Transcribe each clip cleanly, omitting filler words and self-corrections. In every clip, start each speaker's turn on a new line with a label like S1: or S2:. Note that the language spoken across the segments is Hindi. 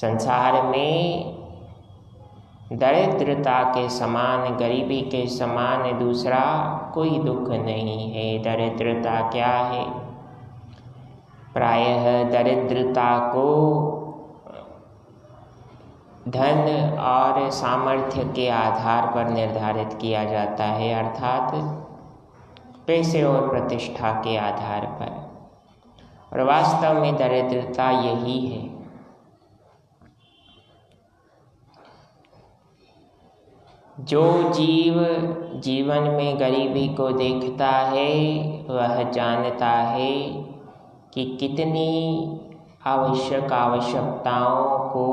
S1: संसार में दरिद्रता के समान, गरीबी के समान दूसरा कोई दुख नहीं है। दरिद्रता क्या है? प्रायः दरिद्रता को धन और सामर्थ्य के आधार पर निर्धारित किया जाता है, अर्थात पैसे और प्रतिष्ठा के आधार पर। और वास्तव में दरिद्रता यही है। जो जीव जीवन में गरीबी को देखता है वह जानता है कि कितनी आवश्यकताओं को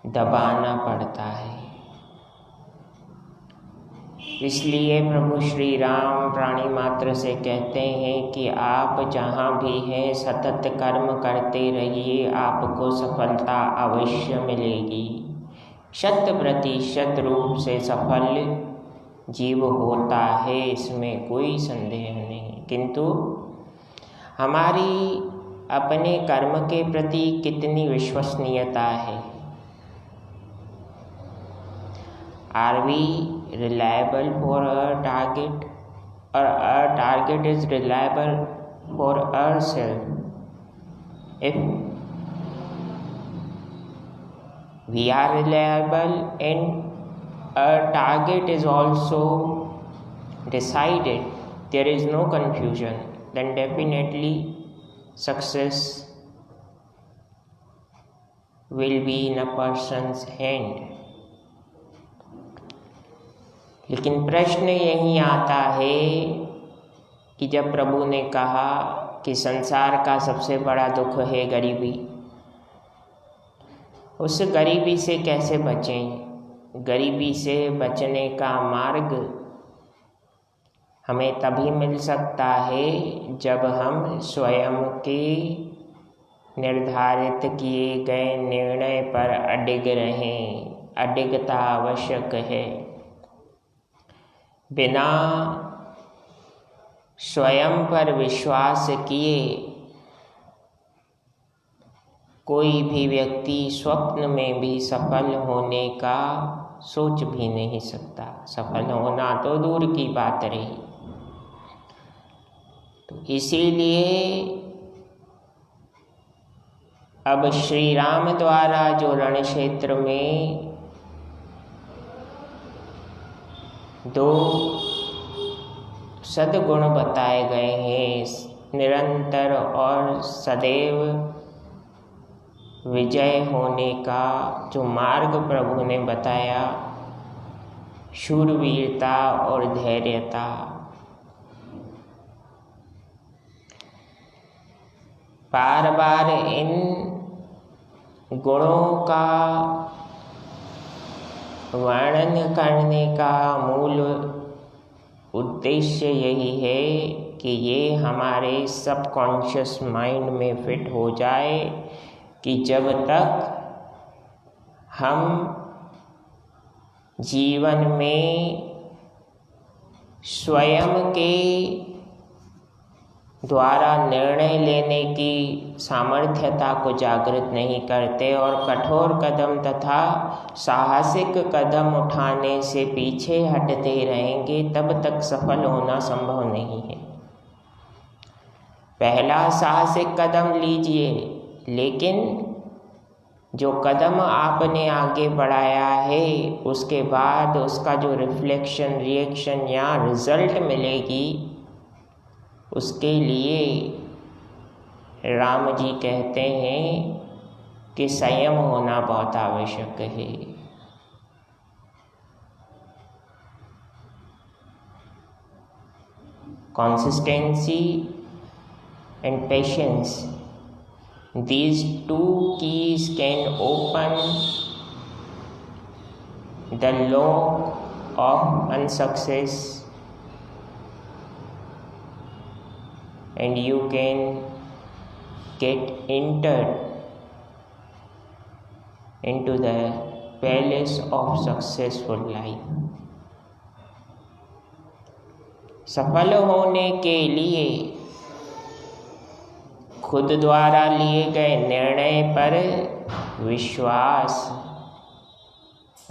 S1: दबाना पड़ता है। इसलिए प्रभु श्री राम प्राणी मात्र से कहते हैं कि आप जहाँ भी हैं सतत कर्म करते रहिए, आपको सफलता अवश्य मिलेगी। 100% रूप से सफल जीव होता है, इसमें कोई संदेह नहीं। किंतु हमारी अपने कर्म के प्रति कितनी विश्वसनीयता है? Are we reliable for our target, or our target is reliable for ourselves? If we are reliable and our target is also decided, there is no confusion, then definitely success will be in a person's hand. लेकिन प्रश्न यही आता है कि जब प्रभु ने कहा कि संसार का सबसे बड़ा दुख है गरीबी, उस गरीबी से कैसे बचें? गरीबी से बचने का मार्ग हमें तभी मिल सकता है जब हम स्वयं के निर्धारित किए गए निर्णय पर अडिग रहें। अडिगता आवश्यक है। बिना स्वयं पर विश्वास किए कोई भी व्यक्ति स्वप्न में भी सफल होने का सोच भी नहीं सकता। सफल होना तो दूर की बात रही। तो इसीलिए अब श्री राम द्वारा जो रण क्षेत्र में 2 सद्गुण बताए गए हैं, निरंतर और सदैव विजय होने का जो मार्ग प्रभु ने बताया, शूरवीरता और धैर्यता। बार बार इन गुणों का वर्णन करने का मूल उद्देश्य यही है कि ये हमारे सबकॉन्शियस माइंड में फिट हो जाए कि जब तक हम जीवन में स्वयं के द्वारा निर्णय लेने की सामर्थ्यता को जागृत नहीं करते और कठोर कदम तथा साहसिक कदम उठाने से पीछे हटते रहेंगे, तब तक सफल होना संभव नहीं है। पहला साहसिक कदम लीजिए, लेकिन जो कदम आपने आगे बढ़ाया है उसके बाद उसका जो रिफ्लेक्शन, रिएक्शन या रिजल्ट मिलेगी, उसके लिए राम जी कहते हैं कि संयम होना बहुत आवश्यक है। Consistency and patience, these 2 keys can open the lock of unsuccess, and you can get entered into the palace of successful life. सफल होने के लिए खुद द्वारा लिए गए निर्णय पर विश्वास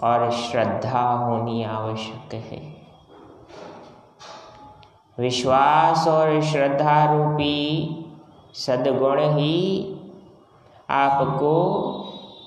S1: और श्रद्धा होनी आवश्यक है। विश्वास और श्रद्धा रूपी सद्गुण ही आपको